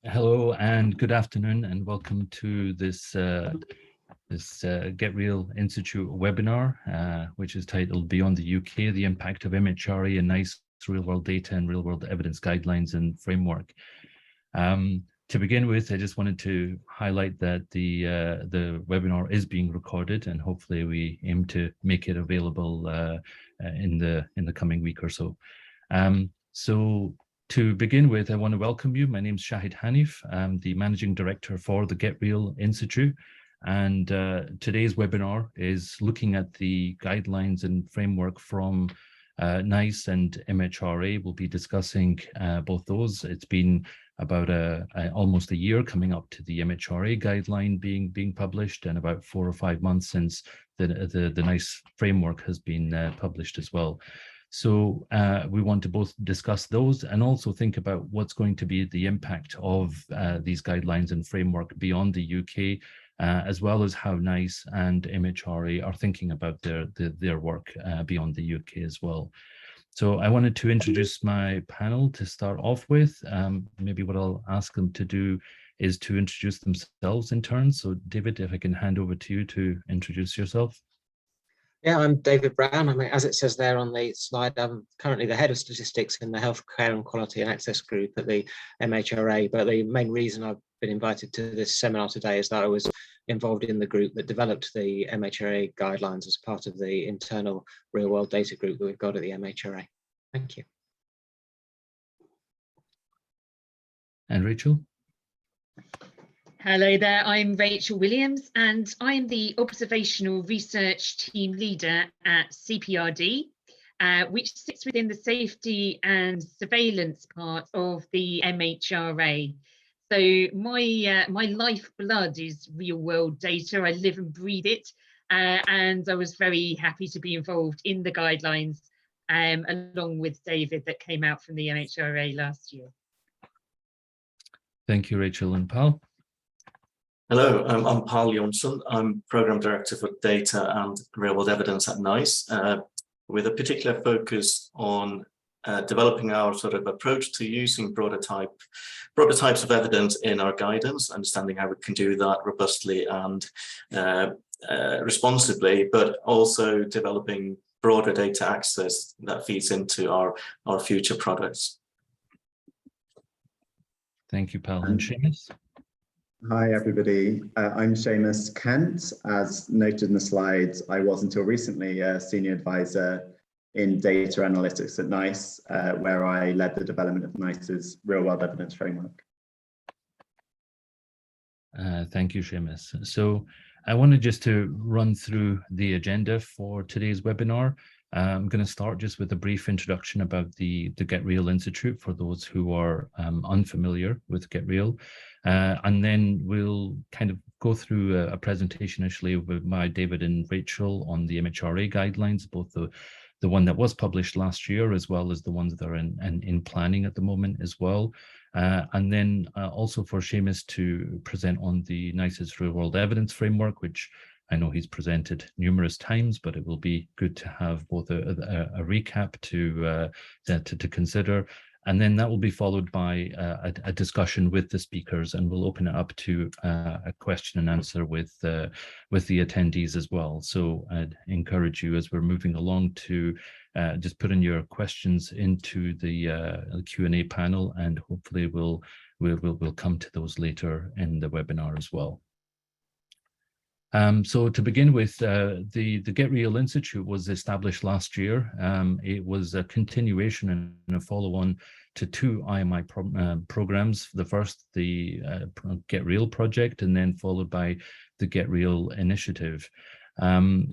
Hello and good afternoon, and welcome to this GetReal Institute webinar, which is titled Beyond the UK, the Impact of MHRA and NICE Real-World Data and Real-World Evidence Guidelines and Framework. To begin with, I just wanted to highlight that the webinar is being recorded, and hopefully we aim to make it available in the coming week or so. To begin with, I want to welcome you. My name is Shahid Hanif. I'm the Managing Director for the GetReal Institute. And today's webinar is looking at the guidelines and framework from NICE and MHRA. We'll be discussing both those. It's been about almost a year coming up to the MHRA guideline being published, and about 4 or 5 months since the NICE framework has been published as well. So we want to both discuss those and also think about what's going to be the impact of these guidelines and framework beyond the UK, as well as how NICE and MHRA are thinking about their work beyond the UK as well. So I wanted to introduce my panel to start off with. Maybe what I'll ask them to do is to introduce themselves in turn. So David, if I can hand over to you to introduce yourself. Yeah, I'm David Brown. As it says there on the slide, I'm currently the Head of Statistics in the Healthcare and Quality and Access Group at the MHRA. But the main reason I've been invited to this seminar today is that I was involved in the group that developed the MHRA guidelines as part of the internal real-world data group that we've got at the MHRA. Thank you. And Rachael? Hello there, I'm Rachael Williams, and I'm the Observational Research Team Leader at CPRD, which sits within the safety and surveillance part of the MHRA. So my lifeblood is real-world data. I live and breathe it, and I was very happy to be involved in the guidelines, along with David, that came out from the MHRA last year. Thank you, Rachael. And Pall? Hello, I'm Pall Jonsson. I'm Programme Director for Data and Real-World Evidence at NICE, with a particular focus on developing our sort of approach to using broader types of evidence in our guidance, understanding how we can do that robustly and responsibly, but also developing broader data access that feeds into our future products. Thank you, Pall. And Seamus? Hi, everybody. I'm Seamus Kent. As noted in the slides, I was until recently a senior advisor in data analytics at NICE, where I led the development of NICE's real-world evidence framework. Thank you, Seamus. So I wanted just to run through the agenda for today's webinar. I'm going to start just with a brief introduction about the GetReal Institute for those who are unfamiliar with GetReal. And then we'll kind of go through a presentation initially with David and Rachael on the MHRA guidelines, both the one that was published last year as well as the ones that are in planning at the moment as well. And then also for Seamus to present on the NICE's real-world evidence framework, which I know he's presented numerous times, but it will be good to have both a recap to consider. And then that will be followed by a discussion with the speakers, and we'll open it up to a question and answer with the attendees as well. So I'd encourage you, as we're moving along, to just put in your questions into the Q&A panel, and hopefully we'll come to those later in the webinar as well. So to begin with, the GetReal Institute was established last year. It was a continuation and a follow-on to 2 IMI programs. The first, the GetReal project, and then followed by the GetReal initiative.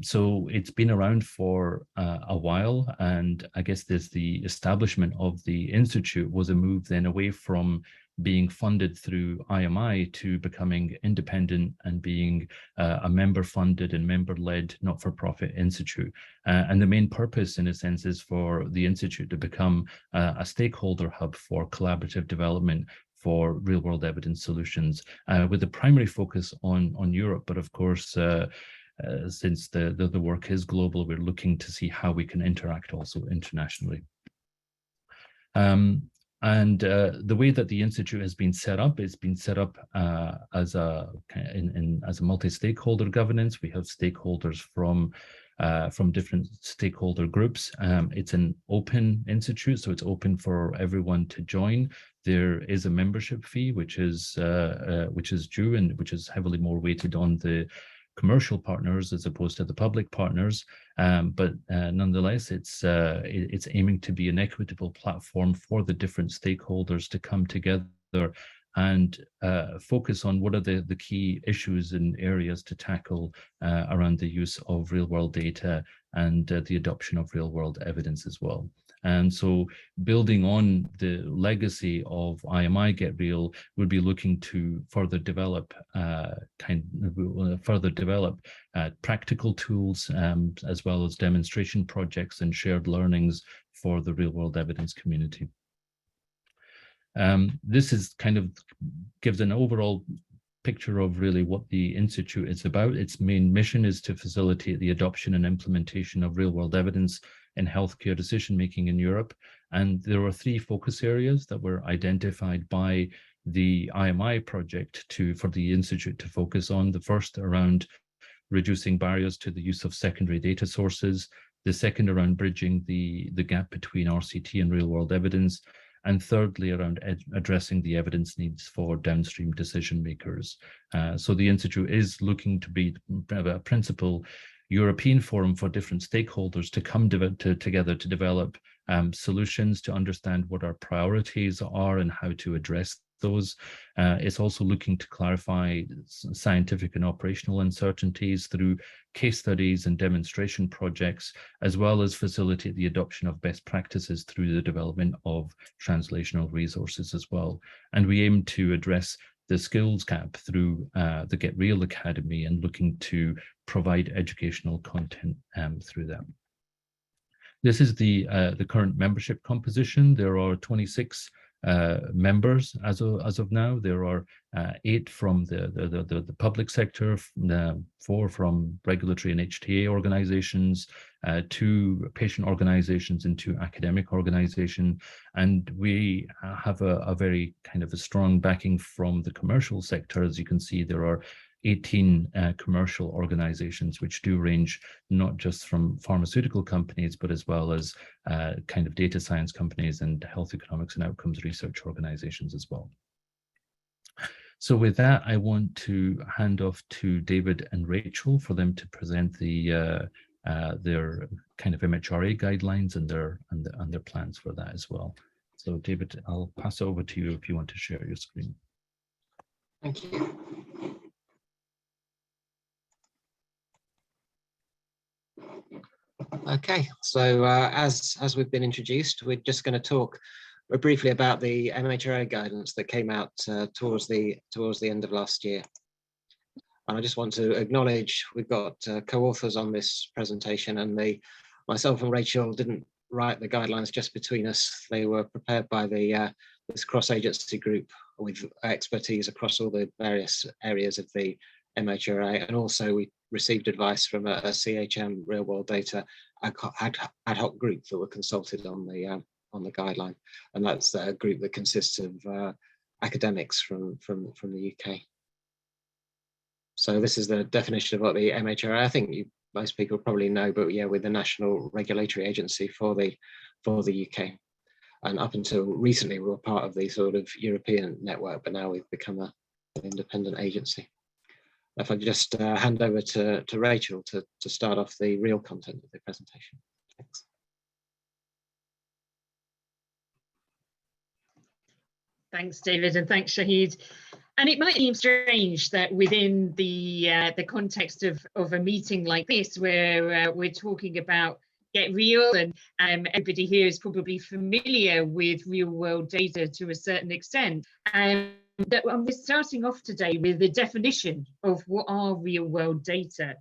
So it's been around for a while, and I guess the establishment of the Institute was a move then away from being funded through IMI to becoming independent and being a member-funded and member-led not-for-profit institute. And the main purpose, in a sense, is for the institute to become a stakeholder hub for collaborative development for real-world evidence solutions, with a primary focus on Europe. But of course, since the work is global, we're looking to see how we can interact also internationally. And the way that the Institute has been set up, it's been set up as a multi-stakeholder governance. We have stakeholders from different stakeholder groups. It's an open institute, so it's open for everyone to join. There is a membership fee, which is due and which is heavily more weighted on the commercial partners as opposed to the public partners, but nonetheless, it's aiming to be an equitable platform for the different stakeholders to come together and focus on what are the key issues and areas to tackle around the use of real-world data and the adoption of real-world evidence as well. And so building on the legacy of IMI GetReal, we'll be looking to further develop practical tools as well as demonstration projects and shared learnings for the real-world evidence community. This is gives an overall picture of really what the Institute is about. Its main mission is to facilitate the adoption and implementation of real-world evidence in healthcare decision-making in Europe. And there are 3 focus areas that were identified by the IMI project for the Institute to focus on. The first around reducing barriers to the use of secondary data sources. The second around bridging the gap between RCT and real-world evidence. And thirdly, around addressing the evidence needs for downstream decision makers. So the Institute is looking to be a principal European forum for different stakeholders to come together to develop solutions, to understand what our priorities are and how to address those. It's also looking to clarify scientific and operational uncertainties through case studies and demonstration projects, as well as facilitate the adoption of best practices through the development of translational resources as well. And we aim to address the skills gap through the GetReal Academy and looking to provide educational content through that. This is the current membership composition. There are 26 members as of now. There are 8 from the public sector, 4 from regulatory and HTA organizations, 2 patient organizations and 2 academic organizations. And we have a very a strong backing from the commercial sector. As you can see, there are 18 commercial organizations, which do range not just from pharmaceutical companies, but as well as data science companies and health economics and outcomes research organizations as well. So with that, I want to hand off to David and Rachel for them to present their MHRA guidelines and their plans for that as well. So David, I'll pass over to you if you want to share your screen. Thank you. Okay, so as we've been introduced, we're just going to talk briefly about the MHRA guidance that came out towards the end of last year. And I just want to acknowledge we've got co-authors on this presentation, and myself and Rachael didn't write the guidelines just between us. They were prepared by this cross-agency group with expertise across all the various areas of the MHRA, and also we received advice from a CHM real-world data ad hoc group that were consulted on the guideline, and that's a group that consists of academics from the UK. So this is the definition of what the MHRA. I think most people probably know, but yeah, we're the national regulatory agency for the UK, and up until recently we were part of the sort of European network, but now we've become an independent agency. If I just hand over to Rachael to start off the real content of the presentation. Thanks. Thanks, David, and thanks, Shahid. And it might seem strange that within the context of a meeting like this, where we're talking about GetReal, and everybody here is probably familiar with real-world data to a certain extent. That we're starting off today with the definition of what are real-world data.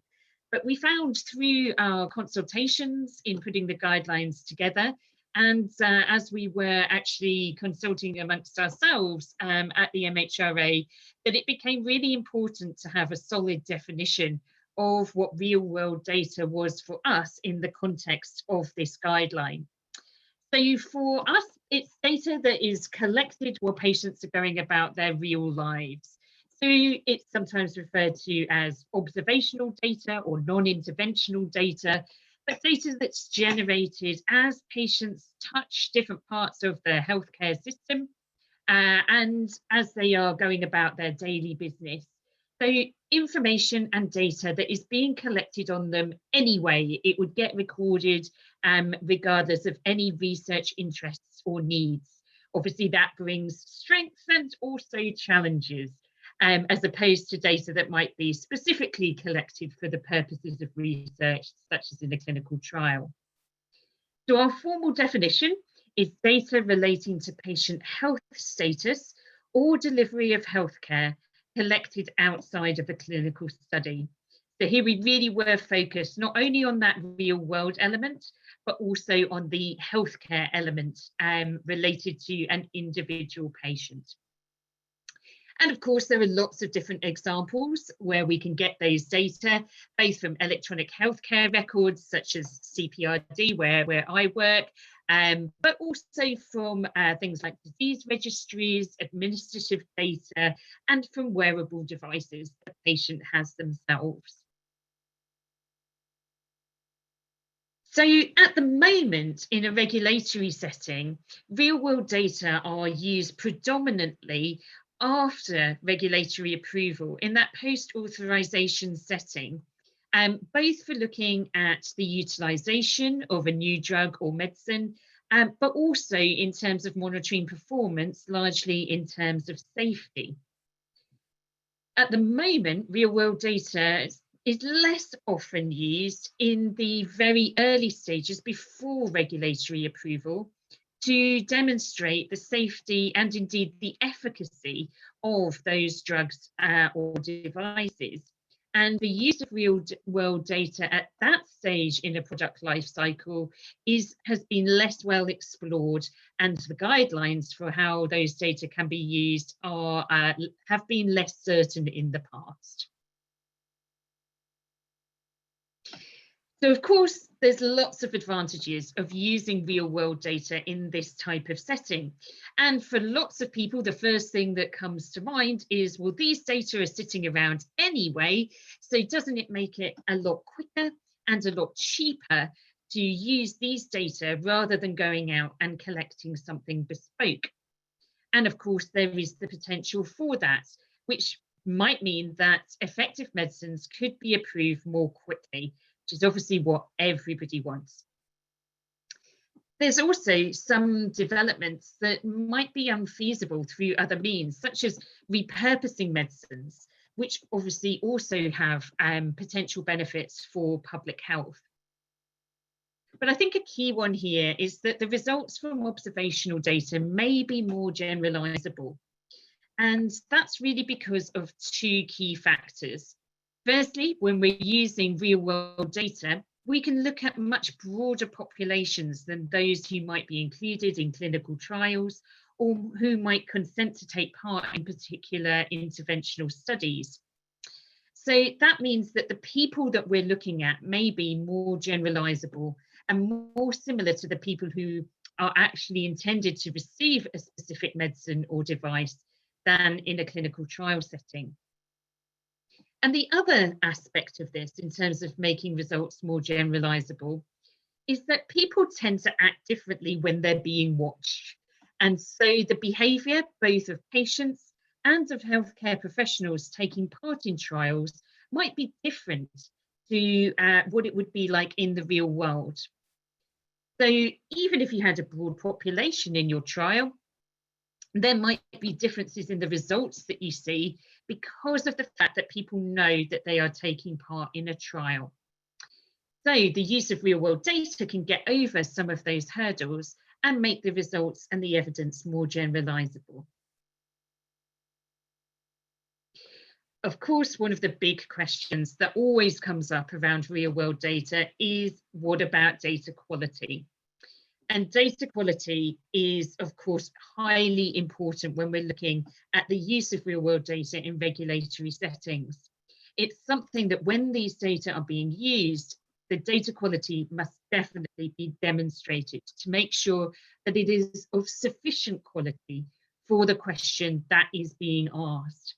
But we found through our consultations in putting the guidelines together, and as we were actually consulting amongst ourselves at the MHRA, that it became really important to have a solid definition of what real-world data was for us in the context of this guideline. So for us, It's data that is collected while patients are going about their real lives. So it's sometimes referred to as observational data or non-interventional data, but data that's generated as patients touch different parts of the healthcare system and as they are going about their daily business. So information and data that is being collected on them anyway, it would get recorded regardless of any research interests or needs. Obviously, that brings strengths and also challenges, as opposed to data that might be specifically collected for the purposes of research, such as in a clinical trial. So our formal definition is data relating to patient health status or delivery of healthcare collected outside of a clinical study. So here we really were focused not only on that real world element, but also on the healthcare element related to an individual patient. And of course, there are lots of different examples where we can get those data, both from electronic healthcare records, such as CPRD, where I work, but also from things like disease registries, administrative data, and from wearable devices the patient has themselves. So at the moment, in a regulatory setting, real-world data are used predominantly after regulatory approval in that post-authorization setting, both for looking at the utilization of a new drug or medicine, but also in terms of monitoring performance, largely in terms of safety. At the moment, real-world data is less often used in the very early stages before regulatory approval to demonstrate the safety and indeed the efficacy of those drugs or devices. And the use of real-world data at that stage in a product life cycle has been less well explored, and the guidelines for how those data can be used have been less certain in the past. So of course, there's lots of advantages of using real-world data in this type of setting. And for lots of people, the first thing that comes to mind is, well, these data are sitting around anyway, so doesn't it make it a lot quicker and a lot cheaper to use these data rather than going out and collecting something bespoke? And of course, there is the potential for that, which might mean that effective medicines could be approved more quickly, which is obviously what everybody wants. There's also some developments that might be unfeasible through other means, such as repurposing medicines, which obviously also have potential benefits for public health. But I think a key one here is that the results from observational data may be more generalizable. And that's really because of two key factors. Firstly, when we're using real-world data, we can look at much broader populations than those who might be included in clinical trials or who might consent to take part in particular interventional studies. So that means that the people that we're looking at may be more generalizable and more similar to the people who are actually intended to receive a specific medicine or device than in a clinical trial setting. And the other aspect of this, in terms of making results more generalizable, is that people tend to act differently when they're being watched. And so the behavior, both of patients and of healthcare professionals taking part in trials, might be different to what it would be like in the real world. So even if you had a broad population in your trial, there might be differences in the results that you see because of the fact that people know that they are taking part in a trial. So the use of real-world data can get over some of those hurdles and make the results and the evidence more generalizable. Of course, one of the big questions that always comes up around real-world data is, what about data quality? And data quality is, of course, highly important when we're looking at the use of real-world data in regulatory settings. It's something that when these data are being used, the data quality must definitely be demonstrated to make sure that it is of sufficient quality for the question that is being asked.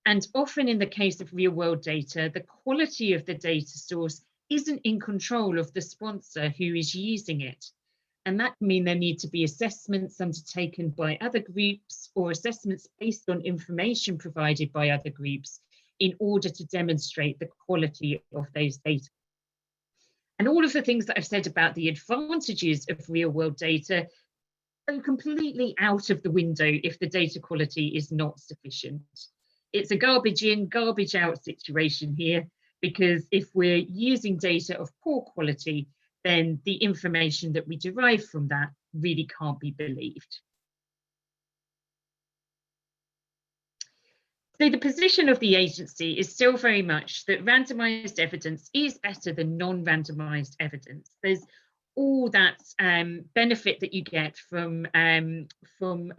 And often in the case of real world data, the quality of the data source isn't in control of the sponsor who is using it. And that can mean there need to be assessments undertaken by other groups or assessments based on information provided by other groups in order to demonstrate the quality of those data. And all of the things that I've said about the advantages of real world data go completely out of the window if the data quality is not sufficient. It's a garbage in, garbage out situation here, because if we're using data of poor quality, then the information that we derive from that really can't be believed. So the position of the agency is still very much that randomized evidence is better than non-randomized evidence. There's all that benefit that you get from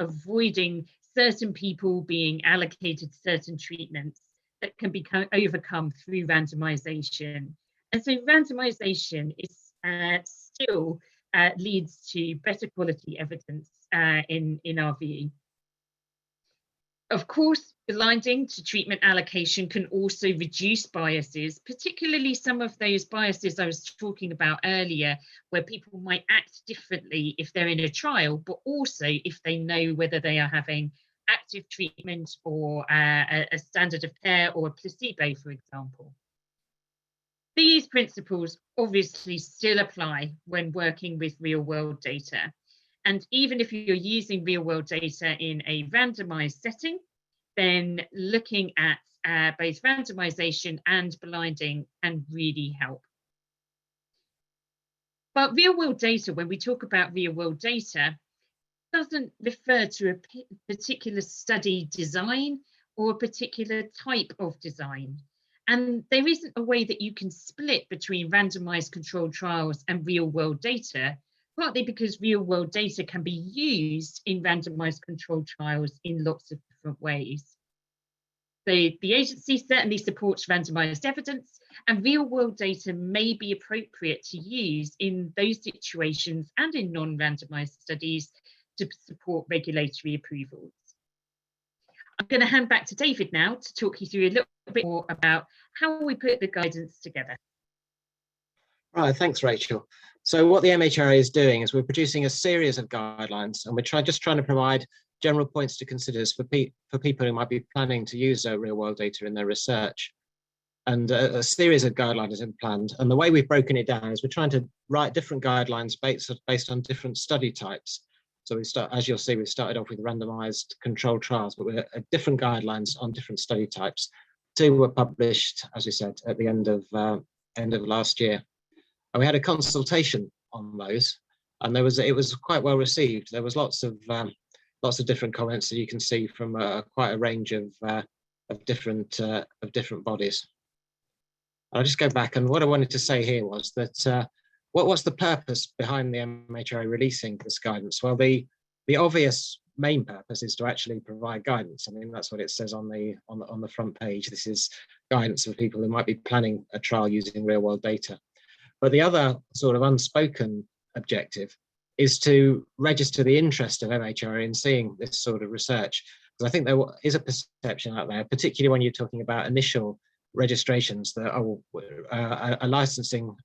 avoiding certain people being allocated certain treatments that can be overcome through randomization. And so randomization is still leads to better quality evidence in our view. Of course, blinding to treatment allocation can also reduce biases, particularly some of those biases I was talking about earlier, where people might act differently if they're in a trial, but also if they know whether they are having active treatment or a standard of care or a placebo, for example. These principles obviously still apply when working with real-world data. And even if you're using real-world data in a randomized setting, then looking at both randomization and blinding can really help. But real-world data, when we talk about real-world data, doesn't refer to a particular study design or a particular type of design. And there isn't a way that you can split between randomized controlled trials and real-world data, partly because real-world data can be used in randomized controlled trials in lots of different ways. So the agency certainly supports randomized evidence, and real-world data may be appropriate to use in those situations and in non-randomized studies to support regulatory approvals. I'm going to hand back to David now to talk you through a little bit more about how we put the guidance together. Right, thanks, Rachel. So what the MHRA is doing is we're producing a series of guidelines, and we're just trying to provide general points to consider for people who might be planning to use real-world data in their research. And a series of guidelines is planned. And the way we've broken it down is we're trying to write different guidelines based on different study types. So as you'll see, we've started off with randomized controlled trials, but we're different guidelines on different study types. 2 were published, as we said, at the end of last year. And we had a consultation on those, and it was quite well received. There was lots of different comments that you can see from quite a range of different bodies. I'll just go back, and what I wanted to say here was that what's the purpose behind the MHRA releasing this guidance? Well, the obvious main purpose is to actually provide guidance. I mean, that's what it says on the front page. This is guidance for people who might be planning a trial using real-world data. But the other sort of unspoken objective is to register the interest of MHRA in seeing this sort of research. Because I think there is a perception out there, particularly when you're talking about initial registrations, that a licensing,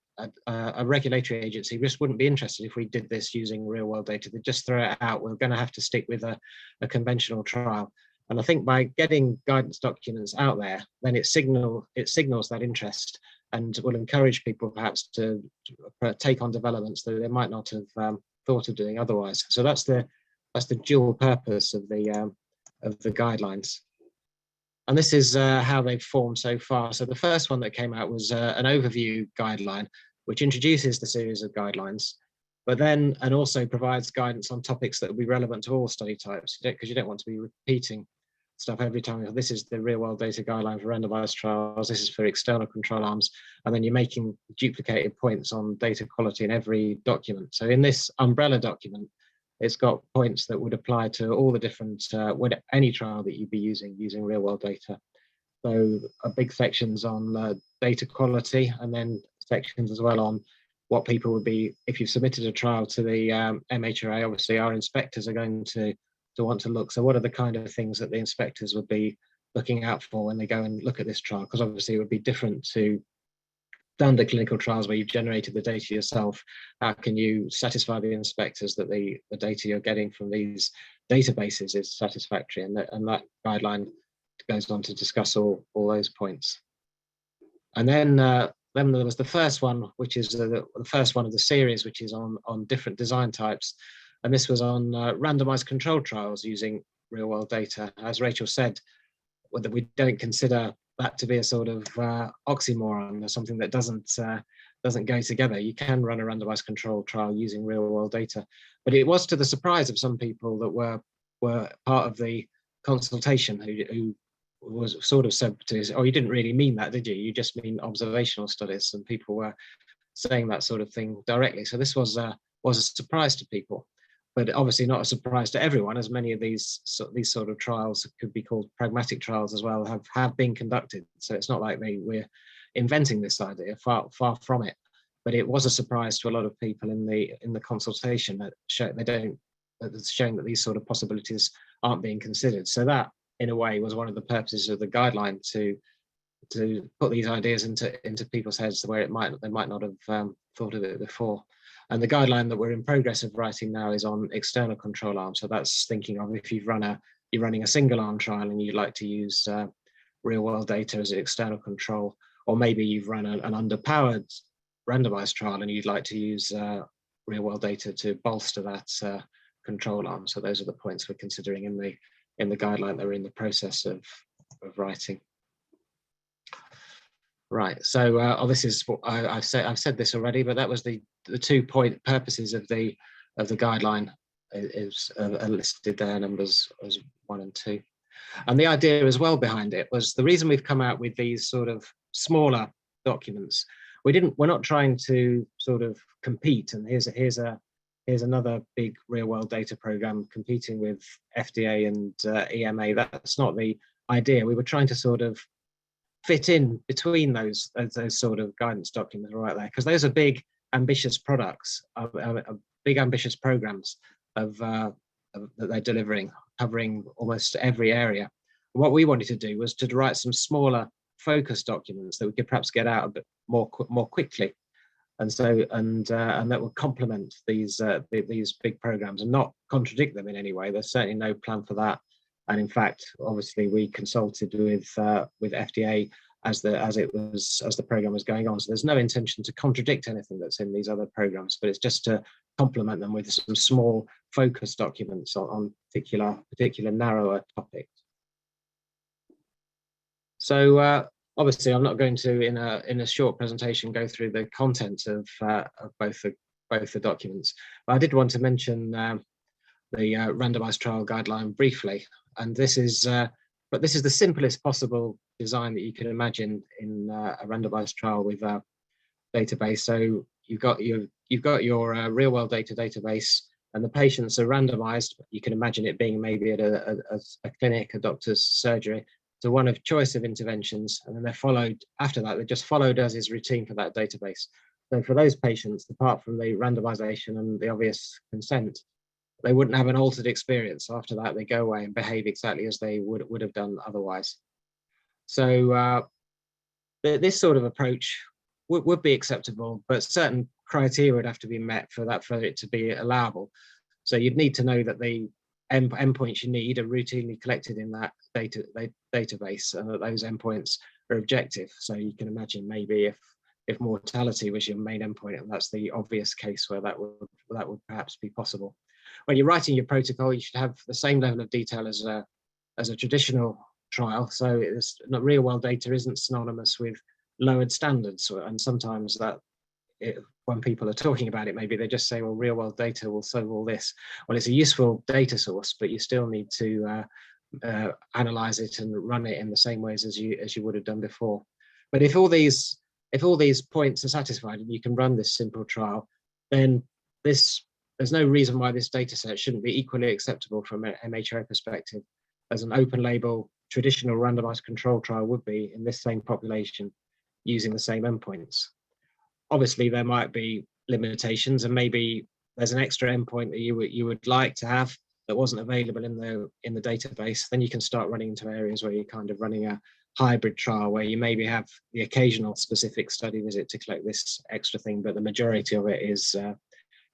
a regulatory agency just wouldn't be interested if we did this using real-world data. They'd just throw it out. We're going to have to stick with a conventional trial. And I think by getting guidance documents out there, then it signals that interest, and will encourage people perhaps to take on developments that they might not have thought of doing otherwise. So that's the dual purpose of the guidelines. And this is how they've formed so far. So the first one that came out was an overview guideline, which introduces the series of guidelines, but then and also provides guidance on topics that will be relevant to all study types, because you don't want to be repeating stuff every time. This is the real-world data guideline for randomized trials. This is for external control arms, and then you're making duplicated points on data quality in every document. So in this umbrella document, it's got points that would apply to all the different any trial that you'd be using real-world data. So big sections on data quality, and then sections as well on what people would be, if you've submitted a trial to the MHRA, obviously our inspectors are going to want to look. So what are the kind of things that the inspectors would be looking out for when they go and look at this trial? Because obviously it would be different to standard clinical trials where you've generated the data yourself. How can you satisfy the inspectors that the data you're getting from these databases is satisfactory? And that guideline goes on to discuss all those points. And then there was the first one, which is the first one of the series, which is on different design types. And this was on randomized control trials using real world data. As Rachael said, that we don't consider that to be a sort of oxymoron or something that doesn't go together. You can run a randomized control trial using real world data, but it was to the surprise of some people that were part of the consultation who was sort of said to us, "Oh, you didn't really mean that, did you? You just mean observational studies." And people were saying that sort of thing directly. So this was a surprise to people, but obviously not a surprise to everyone, as many of these sort of trials could be called pragmatic trials as well, have been conducted. So it's not like we're inventing this idea, far from it. But it was a surprise to a lot of people in the consultation that that's showing that these sort of possibilities aren't being considered. So that, in a way, was one of the purposes of the guideline, to put these ideas into people's heads where they might not have thought of it before. And the guideline that we're in progress of writing now is on external control arms. So that's thinking of if you're running a single arm trial and you'd like to use real world data as an external control, or maybe you've run an underpowered randomized trial and you'd like to use real world data to bolster that control arm. So those are the points we're considering in the guideline that we're in the process of writing. Right, so this is what I've said this already, but that was the 2 point purposes of the guideline is listed there, numbers as 1 and 2. And the idea as well behind it was the reason we've come out with these sort of smaller documents. We're not trying to sort of compete, and here's another big real world data program competing with FDA and EMA. That's not the idea. We were trying to sort of fit in between those sort of guidance documents right there, because those are big, ambitious products, big, ambitious programs that they're delivering, covering almost every area. And what we wanted to do was to write some smaller, focused documents that we could perhaps get out a bit more quickly, and that would complement these big programs and not contradict them in any way. There's certainly no plan for that. And in fact, obviously, we consulted with FDA as the program was going on. So there's no intention to contradict anything that's in these other programs, but it's just to complement them with some small focus documents on particular narrower topics. So obviously, I'm not going to in a short presentation go through the content of both the documents, but I did want to mention the randomized trial guideline briefly. And this is the simplest possible design that you can imagine in a randomized trial with a database. So you've got your real world data database, and the patients are randomized. You can imagine it being maybe at a clinic, a doctor's surgery, to one of choice of interventions, and then they're followed after that. They're just followed as is routine for that database. So for those patients, apart from the randomization and the obvious consent, they wouldn't have an altered experience. After that, they go away and behave exactly as they would have done otherwise. So this sort of approach would be acceptable, but certain criteria would have to be met for it to be allowable. So you'd need to know that the endpoints you need are routinely collected in that database, and that those endpoints are objective. So you can imagine maybe if mortality was your main endpoint, and that's the obvious case where that would perhaps be possible. When you're writing your protocol, you should have the same level of detail as a traditional trial. So real world data isn't synonymous with lowered standards, and sometimes when people are talking about it, maybe they just say, well, real world data will solve all this. Well, it's a useful data source, but you still need to analyze it and run it in the same ways as you would have done before. But if all these points are satisfied and you can run this simple trial, then there's no reason why this data set shouldn't be equally acceptable from an MHRA perspective as an open label traditional randomized control trial would be in this same population using the same endpoints. obviously there might be limitations, and maybe there's an extra endpoint that you would like to have that wasn't available in the database. Then you can start running into areas where you're kind of running a hybrid trial, where you maybe have the occasional specific study visit to collect this extra thing, but the majority of it is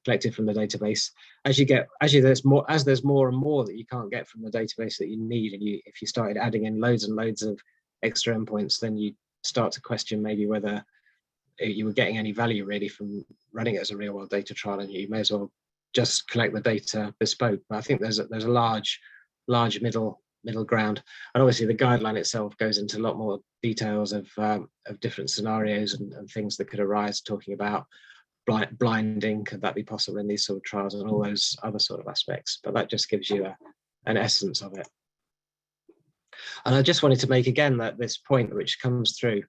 collected from the database. As there's more and more that you can't get from the database that you need, and if you started adding in loads and loads of extra endpoints, then you start to question maybe whether you were getting any value really from running it as a real world data trial, and you may as well just collect the data bespoke. But I think there's a large middle ground, and obviously the guideline itself goes into a lot more details of different scenarios and things that could arise, talking about blinding, could that be possible in these sort of trials, and all those other sort of aspects. But that just gives you an essence of it. And I just wanted to make again that this point which comes through.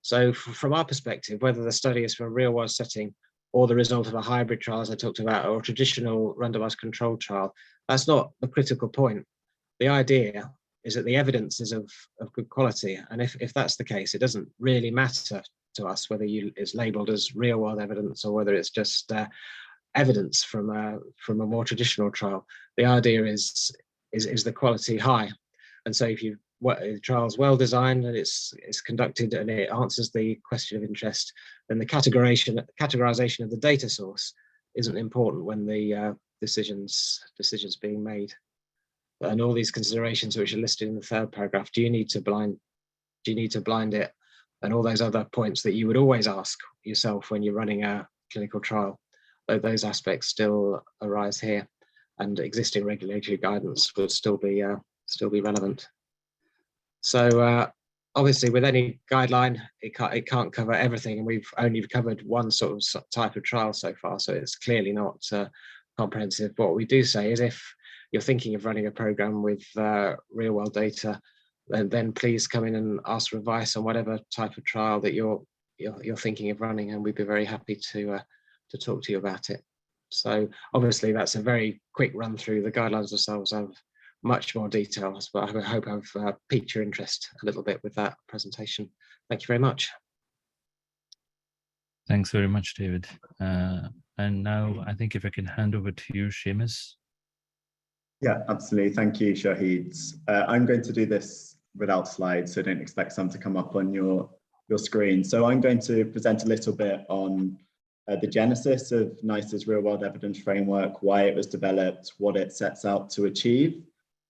So from our perspective, whether the study is from a real world setting or the result of a hybrid trial, as I talked about, or a traditional randomized controlled trial, that's not the critical point. The idea is that the evidence is of good quality. And if that's the case, it doesn't really matter to us whether it's labeled as real world evidence or whether it's just evidence from a more traditional trial. The idea is the quality high. And so if the trial's well designed and it's conducted and it answers the question of interest, then the categorization of the data source isn't important when the decisions being made. And all these considerations which are listed in the third paragraph, do you need to blind it, and all those other points that you would always ask yourself when you're running a clinical trial, those aspects still arise here, and existing regulatory guidance would still be relevant. So obviously with any guideline, it can't cover everything, and we've only covered one sort of type of trial so far, so it's clearly not comprehensive. What we do say is, if you're thinking of running a program with real world data, then please come in and ask for advice on whatever type of trial that you're thinking of running, and we'd be very happy to talk to you about it. So obviously that's a very quick run through. The guidelines themselves have much more details, but I hope I've piqued your interest a little bit with that presentation. Thank you very much. Thanks very much, David. And now I think if I can hand over to you, Seamus. Yeah, absolutely. Thank you, Shahid. I'm going to do this without slides, so don't expect some to come up on your screen. So I'm going to present a little bit on the genesis of NICE's Real World Evidence Framework, why it was developed, what it sets out to achieve,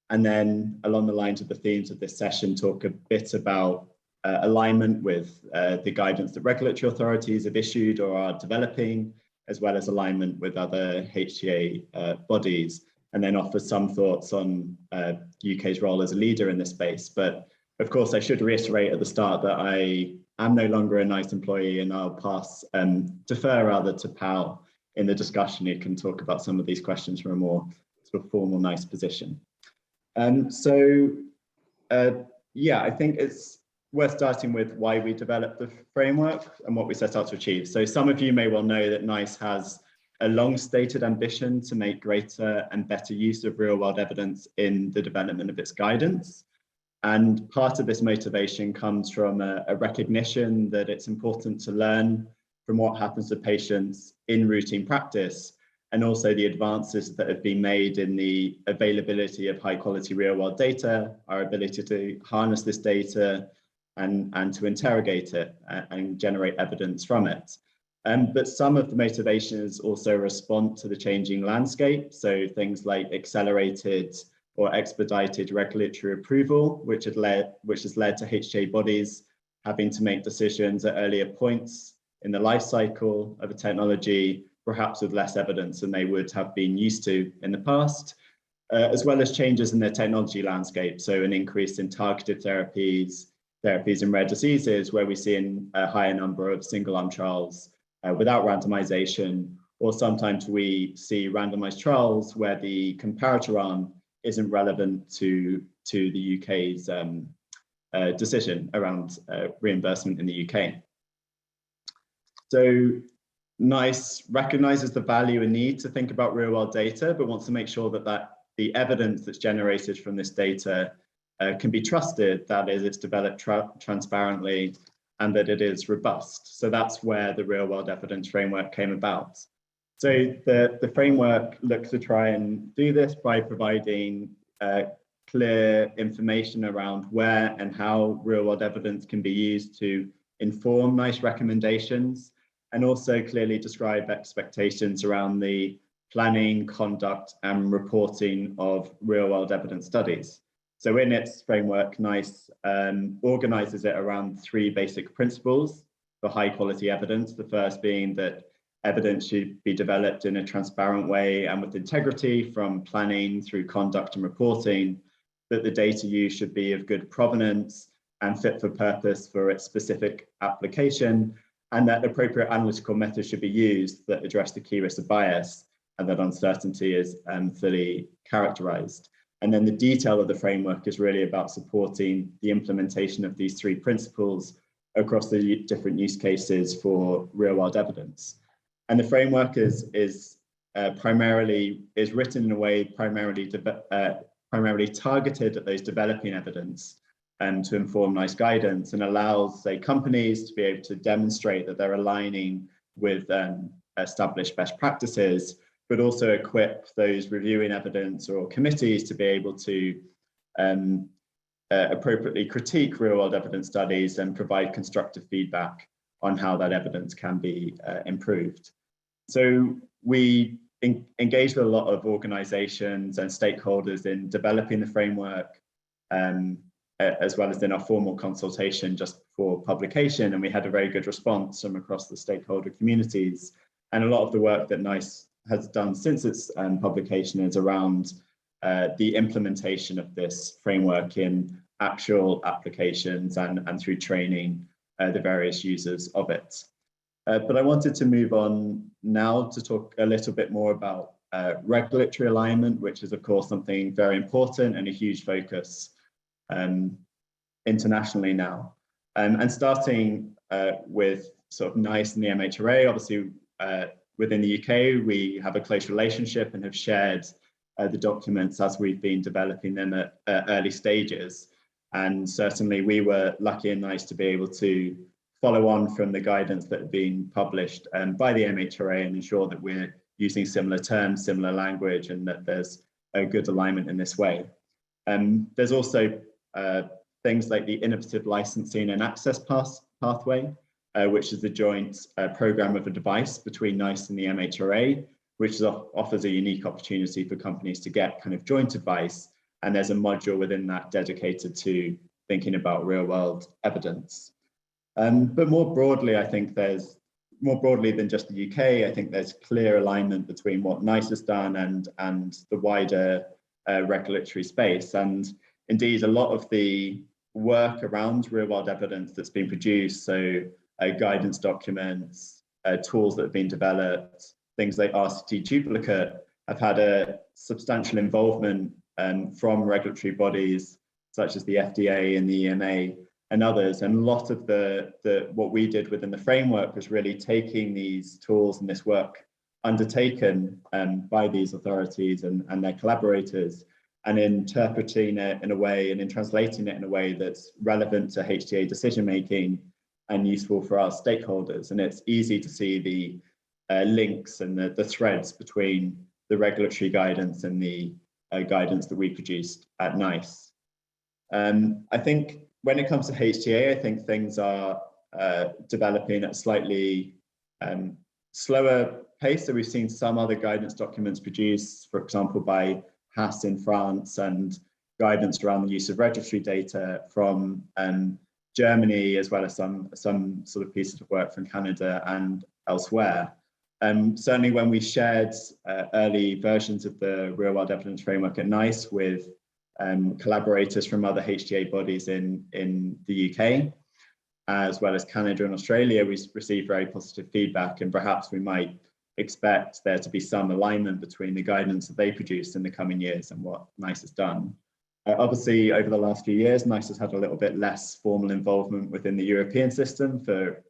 and then along the lines of the themes of this session, talk a bit about alignment with the guidance that regulatory authorities have issued or are developing, as well as alignment with other HTA bodies, and then offer some thoughts on UK's role as a leader in this space. But of course, I should reiterate at the start that I am no longer a NICE employee, and I'll defer rather to Pall in the discussion. He can talk about some of these questions from a more sort of formal NICE position. Yeah, I think it's worth starting with why we developed the framework and what we set out to achieve. So some of you may well know that NICE has a long-stated ambition to make greater and better use of real-world evidence in the development of its guidance. And part of this motivation comes from a recognition that it's important to learn from what happens to patients in routine practice, and also the advances that have been made in the availability of high-quality real-world data, our ability to harness this data and to interrogate it and generate evidence from it. But some of the motivations also respond to the changing landscape. So things like accelerated or expedited regulatory approval, which has led to HTA bodies having to make decisions at earlier points in the life cycle of a technology, perhaps with less evidence than they would have been used to in the past, as well as changes in their technology landscape. So an increase in targeted therapies in rare diseases, where we see a higher number of single-arm trials without randomization, or sometimes we see randomized trials where the comparator arm isn't relevant to the UK's decision around reimbursement in the UK. So NICE recognizes the value and need to think about real-world data, but wants to make sure that the evidence that's generated from this data can be trusted, that is, it's developed transparently and that it is robust. So that's where the real world evidence framework came about. So the framework looks to try and do this by providing clear information around where and how real world evidence can be used to inform NICE recommendations, and also clearly describe expectations around the planning, conduct, and reporting of real world evidence studies. So in its framework, NICE organizes it around 3 basic principles for high quality evidence. The first being that evidence should be developed in a transparent way and with integrity from planning through conduct and reporting, that the data used should be of good provenance and fit for purpose for its specific application, and that appropriate analytical methods should be used that address the key risks of bias, and that uncertainty is fully characterized. And then the detail of the framework is really about supporting the implementation of these 3 principles across the different use cases for real world evidence. And the framework is written in a way primarily targeted at those developing evidence and to inform NICE guidance, and allows, say, companies to be able to demonstrate that they're aligning with established best practices, but also equip those reviewing evidence or committees to be able to appropriately critique real world evidence studies and provide constructive feedback on how that evidence can be improved. So we engage with a lot of organizations and stakeholders in developing the framework, as well as in our formal consultation just before publication, and we had a very good response from across the stakeholder communities. And a lot of the work that NICE has done since its publication is around the implementation of this framework in actual applications and through training the various users of it. But I wanted to move on now to talk a little bit more about regulatory alignment, which is of course something very important and a huge focus internationally now. And starting with sort of NICE and the MHRA, obviously within the UK, we have a close relationship and have shared the documents as we've been developing them at early stages. And certainly we were lucky and nice to be able to follow on from the guidance that had been published by the MHRA and ensure that we're using similar terms, similar language, and that there's a good alignment in this way. There's also things like the innovative licensing and access pathway, which is the joint program of a device between NICE and the MHRA, which offers a unique opportunity for companies to get kind of joint advice. And there's a module within that dedicated to thinking about real world evidence. But more broadly, I think there's more broadly than just the UK, I think there's clear alignment between what NICE has done and the wider regulatory space. And indeed, a lot of the work around real world evidence that's been produced, so guidance documents, tools that have been developed, things like RCT duplicate, have had a substantial involvement from regulatory bodies such as the FDA and the EMA and others. And a lot of what we did within the framework was really taking these tools and this work undertaken by these authorities and their collaborators, and interpreting it in a way and in translating it in a way that's relevant to HTA decision making and useful for our stakeholders. And it's easy to see the links and the threads between the regulatory guidance and the guidance that we produced at NICE. I think when it comes to HTA, I think things are developing at a slightly slower pace. So we've seen some other guidance documents produced, for example, by HAS in France, and guidance around the use of registry data from Germany, as well as some sort of pieces of work from Canada and elsewhere. Certainly when we shared early versions of the real world evidence framework at NICE with collaborators from other HTA bodies in the UK, as well as Canada and Australia, we received very positive feedback, and perhaps we might expect there to be some alignment between the guidance that they produced in the coming years and what NICE has done. Obviously, over the last few years, NICE has had a little bit less formal involvement within the European system for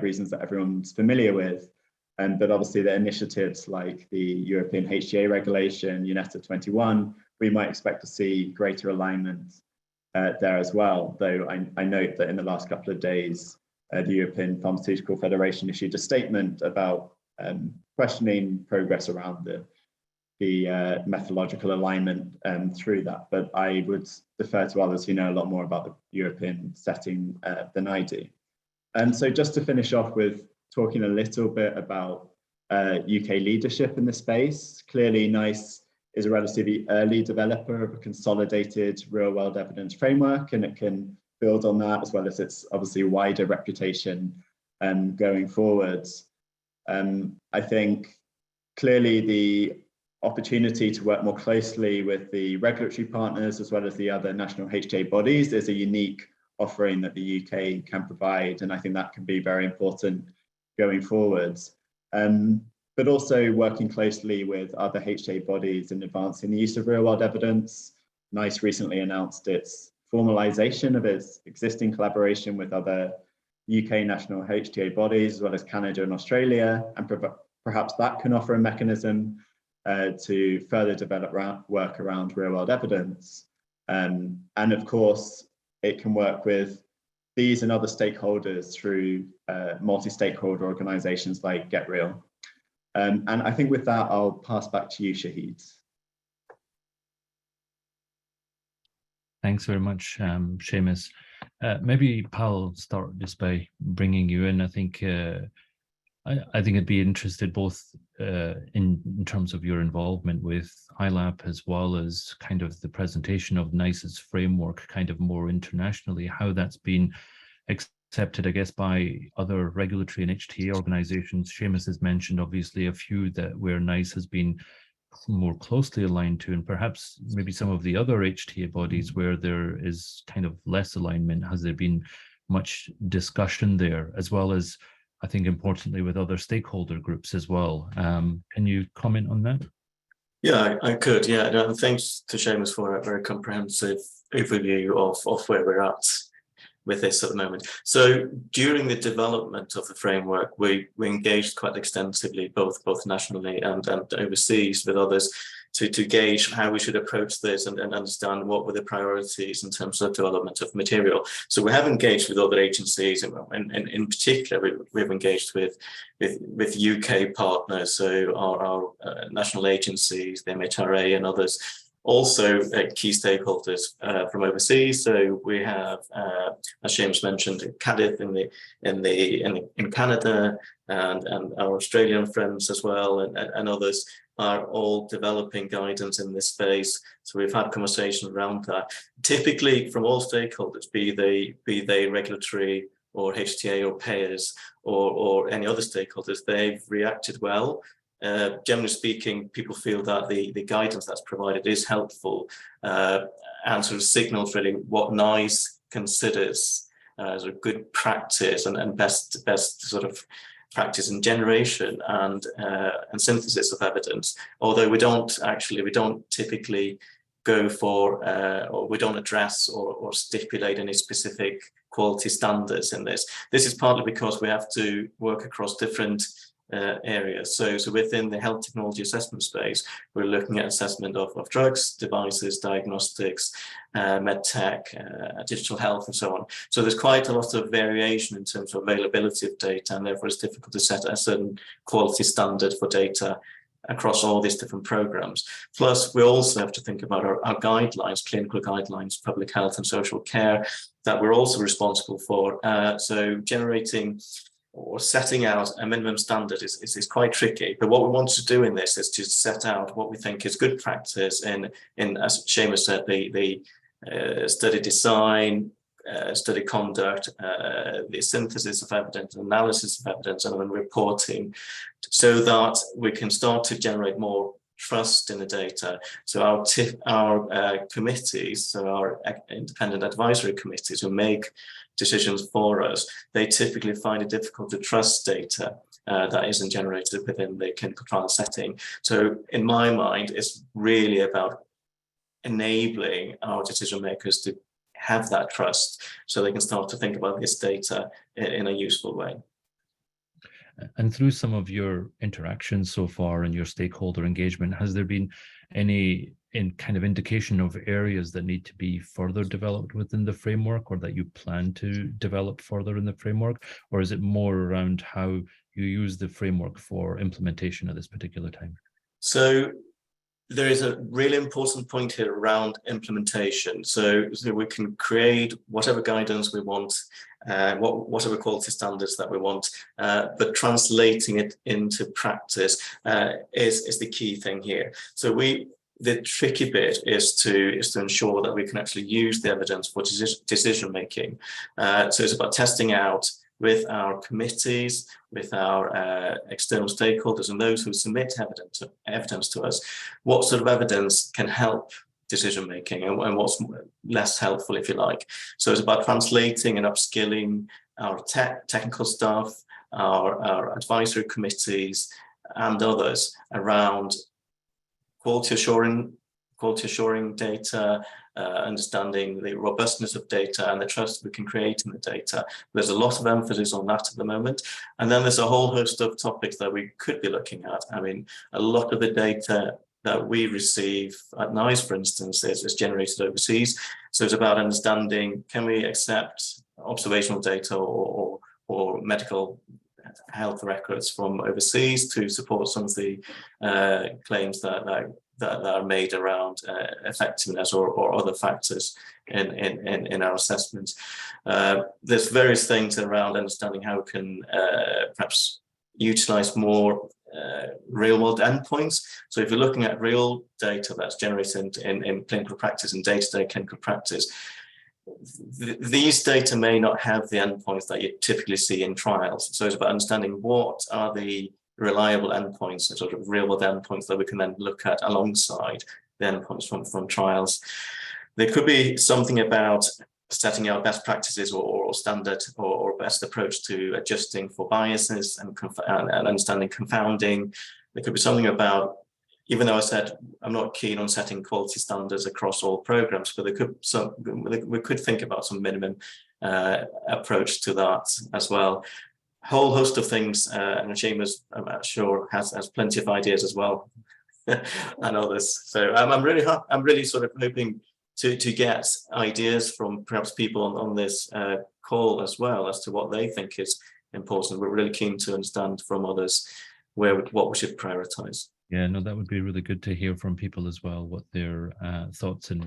reasons that everyone's familiar with. But obviously the initiatives like the European HTA regulation, UNETA 21, we might expect to see greater alignment there as well. Though I note that in the last couple of days, the European Pharmaceutical Federation issued a statement about questioning progress around the methodological alignment through that. But I would defer to others who know a lot more about the European setting than I do. And so just to finish off with talking a little bit about UK leadership in the space, clearly NICE is a relatively early developer of a consolidated real-world evidence framework, and it can build on that as well as its obviously wider reputation going forwards. I think clearly the opportunity to work more closely with the regulatory partners as well as the other national HTA bodies is a unique offering that the UK can provide, and I think that can be very important going forwards. But also working closely with other HTA bodies in advancing the use of real-world evidence. NICE recently announced its formalization of its existing collaboration with other UK national HTA bodies, as well as Canada and Australia, and perhaps that can offer a mechanism to further develop work around real-world evidence. And of course, it can work with these and other stakeholders through multi-stakeholder organizations like GetReal. And I think with that, I'll pass back to you, Shahid. Thanks very much, Seamus. Maybe Pall, start just by bringing you in. I think I'd be interested both in terms of your involvement with ILAP as well as kind of the presentation of NICE's framework kind of more internationally, how that's been accepted, I guess, by other regulatory and HTA organizations. Seamus has mentioned obviously a few where NICE has been more closely aligned to, and perhaps maybe some of the other HTA bodies where there is kind of less alignment. Has there been much discussion there, as well as, I think importantly, with other stakeholder groups as well? Can you comment on that? Yeah, I could. Yeah, and thanks to Seamus for a very comprehensive overview of where we're at with this at the moment. So during the development of the framework, we engaged quite extensively, both nationally and overseas with others, to gauge how we should approach this and understand what were the priorities in terms of development of material. So we have engaged with other agencies, and in particular, we've engaged with UK partners, so our national agencies, the MHRA and others. Also, key stakeholders from overseas. So we have, as James mentioned, Hanif in Canada, and our Australian friends as well, and others are all developing guidance in this space. So we've had conversations around that. Typically, from all stakeholders, be they regulatory or HTA or payers or any other stakeholders, they've reacted well. Generally speaking, people feel that the guidance that's provided is helpful and sort of signals really what NICE considers as a good practice and best sort of practice in generation and synthesis of evidence. Although we don't typically go for or we don't address or stipulate any specific quality standards in this. This is partly because we have to work across different areas. So within the health technology assessment space, we're looking at assessment of drugs, devices, diagnostics, med tech, digital health, and so on. So there's quite a lot of variation in terms of availability of data, and therefore it's difficult to set a certain quality standard for data across all these different programs. Plus, we also have to think about our guidelines, clinical guidelines, public health and social care, that we're also responsible for. So generating or setting out a minimum standard is quite tricky. But what we want to do in this is to set out what we think is good practice in as Seamus said, the study design, study conduct, the synthesis of evidence, analysis of evidence, and then reporting, so that we can start to generate more trust in the data. So our committees, so our independent advisory committees who make decisions for us, they typically find it difficult to trust data that isn't generated within the clinical trial setting. So in my mind, it's really about enabling our decision makers to have that trust so they can start to think about this data in a useful way. And through some of your interactions so far and your stakeholder engagement, has there been any kind of indication of areas that need to be further developed within the framework, or that you plan to develop further in the framework? Or is it more around how you use the framework for implementation at this particular time? So there is a really important point here around implementation. So we can create whatever guidance we want, whatever quality standards that we want, but translating it into practice is the key thing here. So the tricky bit is to ensure that we can actually use the evidence for decision making. So it's about testing out with our committees, with our external stakeholders and those who submit evidence to us, what sort of evidence can help decision making and what's less helpful, if you like. So it's about translating and upskilling our technical staff, our advisory committees and others around quality assuring data, understanding the robustness of data and the trust we can create in the data. There's a lot of emphasis on that at the moment. And then there's a whole host of topics that we could be looking at. I mean, a lot of the data that we receive at NICE, for instance, is generated overseas. So it's about understanding, can we accept observational data or medical health records from overseas to support some of the claims that are made around effectiveness or other factors in our assessments. There's various things around understanding how we can perhaps utilize more real-world endpoints. So if you're looking at real data that's generated in clinical practice and day-to-day clinical practice, these data may not have the endpoints that you typically see in trials. So it's about understanding what are the reliable endpoints, sort of real-world endpoints that we can then look at alongside the endpoints from trials. There could be something about setting out best practices or standard or best approach to adjusting for biases and understanding confounding. There could be something about, even though I said I'm not keen on setting quality standards across all programs, but we could think about some minimum approach to that as well. Whole host of things, and Seamus, I'm sure, has plenty of ideas as well, and others. So I'm really sort of hoping to get ideas from perhaps people on this call as well as to what they think is important. We're really keen to understand from others what we should prioritize. Yeah, no, that would be really good to hear from people as well, what their thoughts and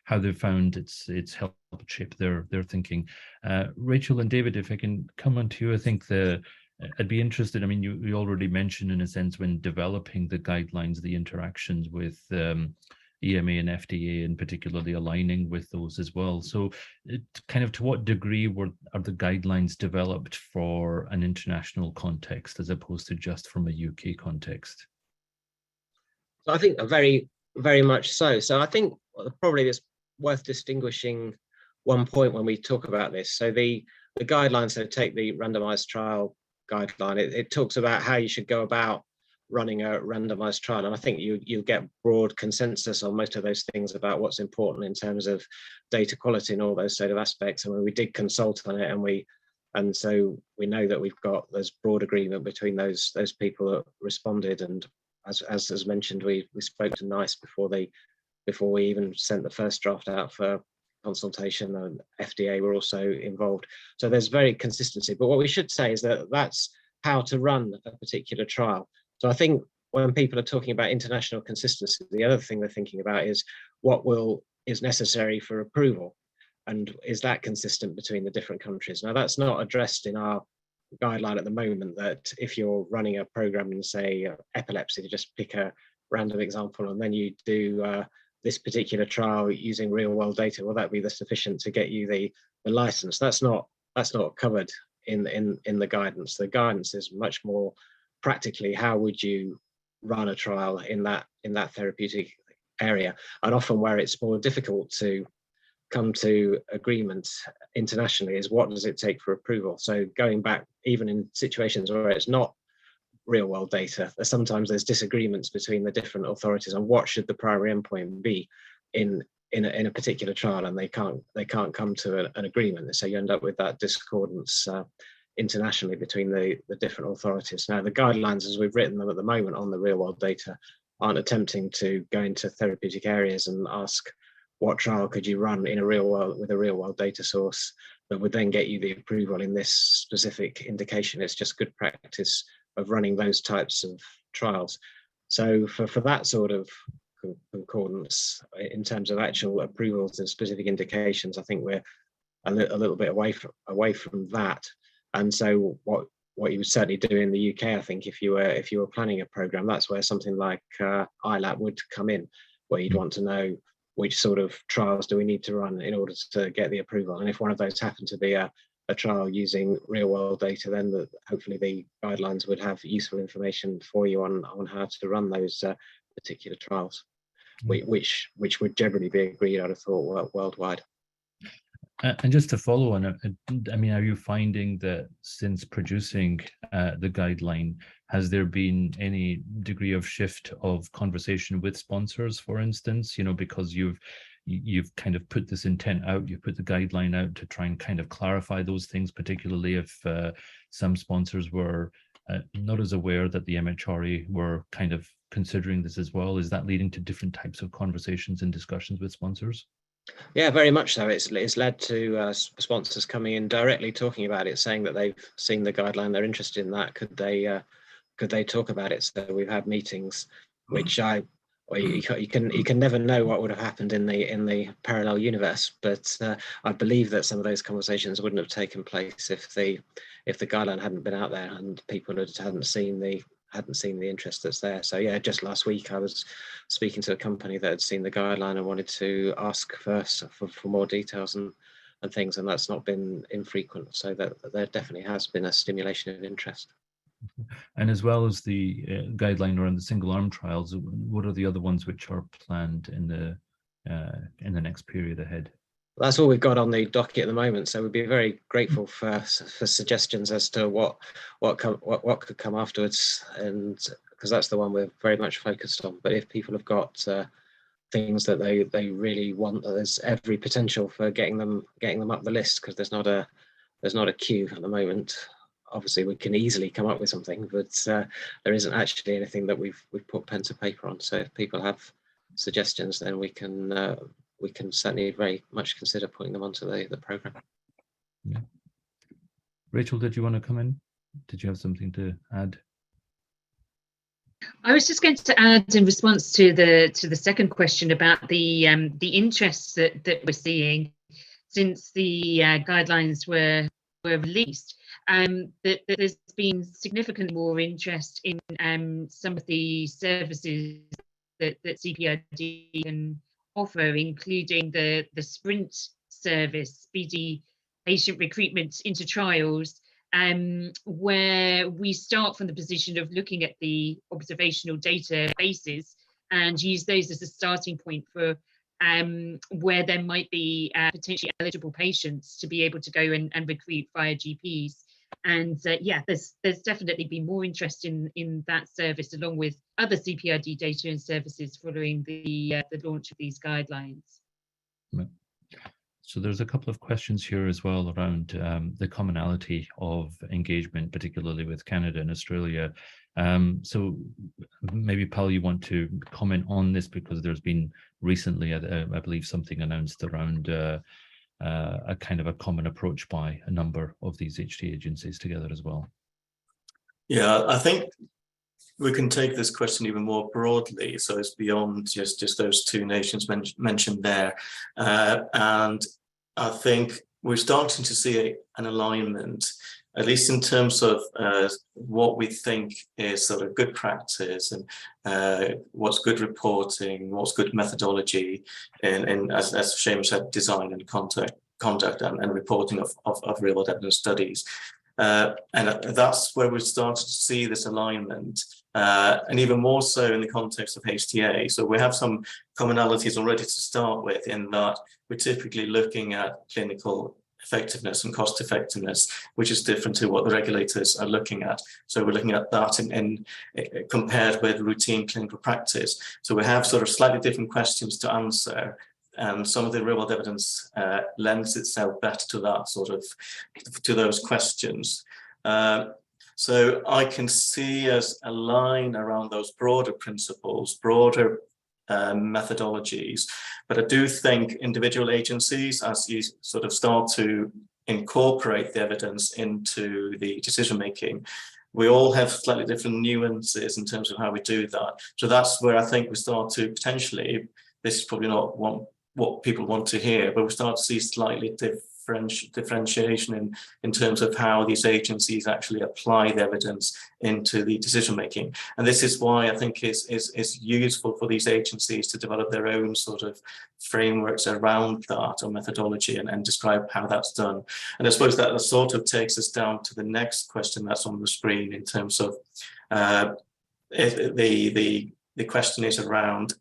how they've found it's helped shape their thinking. Rachael and David, if I can come on to you, I think I'd be interested. I mean, you already mentioned in a sense when developing the guidelines, the interactions with EMA and FDA, and particularly aligning with those as well. So kind of to what degree are the guidelines developed for an international context as opposed to just from a UK context? So I think very, very much so. So I think probably it's worth distinguishing one point when we talk about this. So the guidelines, so take the randomized trial guideline, it talks about how you should go about running a randomized trial. And I think you'll get broad consensus on most of those things about what's important in terms of data quality and all those sort of aspects. And when we did consult on it, and so we know that there's broad agreement between those people that responded. And as mentioned, we spoke to NICE before we even sent the first draft out for consultation, and FDA were also involved. So there's very consistency. But what we should say is that that's how to run a particular trial. So I think when people are talking about international consistency, the other thing they're thinking about is what is necessary for approval, and is that consistent between the different countries? Now that's not addressed in our guideline at the moment, that if you're running a program in, say, epilepsy, to just pick a random example, and then you do this particular trial using real world data, will that be sufficient to get you the license? That's not covered in the guidance. The guidance is much more practically, how would you run a trial in that therapeutic area, and often where it's more difficult to come to agreement internationally is what does it take for approval. So going back, even in situations where it's not real world data, sometimes there's disagreements between the different authorities on what should the primary endpoint be in a particular trial, and they can't come to an agreement. So you end up with that discordance internationally between the different authorities. Now, the guidelines as we've written them at the moment on the real world data aren't attempting to go into therapeutic areas and ask what trial could you run in a real world with a real world data source that would then get you the approval in this specific indication. It's just good practice of running those types of trials. So for that sort of concordance in terms of actual approvals and specific indications, I think we're a little bit away from that. And so what you would certainly do in the UK, I think, if you were planning a program, that's where something like ILAP would come in, where you'd want to know which sort of trials do we need to run in order to get the approval. And if one of those happened to be a trial using real world data, then hopefully the guidelines would have useful information for you on how to run those particular trials, which would generally be agreed, I'd have thought, worldwide. And just to follow on, I mean, are you finding that since producing the guideline, has there been any degree of shift of conversation with sponsors, for instance, because you've kind of put this intent out, you've put the guideline out to try and kind of clarify those things, particularly if some sponsors were not as aware that the MHRA were kind of considering this as well? Is that leading to different types of conversations and discussions with sponsors? Yeah, very much so. It's led to sponsors coming in directly talking about it, saying that they've seen the guideline, they're interested in that. Could they talk about it? So we've had meetings, which you can never know what would have happened in the parallel universe, but I believe that some of those conversations wouldn't have taken place if the guideline hadn't been out there and people hadn't seen the interest that's there. So yeah, just last week I was speaking to a company that had seen the guideline and wanted to ask for more details and things, and that's not been infrequent. So that there definitely has been a stimulation of interest. And as well as the guideline around the single arm trials, what are the other ones which are planned in the next period ahead? That's all we've got on the docket at the moment. So we'd be very grateful for suggestions as to what could come afterwards, and because that's the one we're very much focused on. But if people have got things that they really want, there's every potential for getting them up the list, because there's not a queue at the moment. Obviously, we can easily come up with something, but there isn't actually anything that we've put pen to paper on. So if people have suggestions, then we can certainly very much consider putting them onto the program. Yeah. Rachael, did you want to come in? Did you have something to add? I was just going to add in response to the second question about the interests that we're seeing since the guidelines were released. That there's been significantly more interest in some of the services that CPRD can offer, including the sprint service, speedy patient recruitment into trials, where we start from the position of looking at the observational databases and use those as a starting point for where there might be potentially eligible patients to be able to go and recruit via GPs. And yeah, there's definitely been more interest in that service, along with other CPRD data and services following the launch of these guidelines. So there's a couple of questions here as well around the commonality of engagement, particularly with Canada and Australia. So maybe, Pall, you want to comment on this, because there's been recently, I believe, something announced around a kind of a common approach by a number of these HTA agencies together as well. Yeah, I think we can take this question even more broadly, so it's beyond just those two nations mentioned there, and I think we're starting to see an alignment, at least in terms of what we think is sort of good practice and what's good reporting, what's good methodology, and as Seamus said, design and conduct and reporting of real-world evidence studies. And that's where we're starting to see this alignment, and even more so in the context of HTA. So we have some commonalities already to start with, in that we're typically looking at clinical effectiveness and cost effectiveness, which is different to what the regulators are looking at. So we're looking at that in compared with routine clinical practice. So we have sort of slightly different questions to answer, and some of the real world evidence lends itself better to that sort of, to those questions. So I can see as a line around those broader principles, broader methodologies, but I do think individual agencies, as you sort of start to incorporate the evidence into the decision making, we all have slightly different nuances in terms of how we do that. So that's where I think we start to potentially, this is probably not what people want to hear, but we start to see slightly differentiation in terms of how these agencies actually apply the evidence into the decision making. And this is why I think it's useful for these agencies to develop their own sort of frameworks around that or methodology and describe how that's done. And I suppose that sort of takes us down to the next question that's on the screen in terms of the question is around,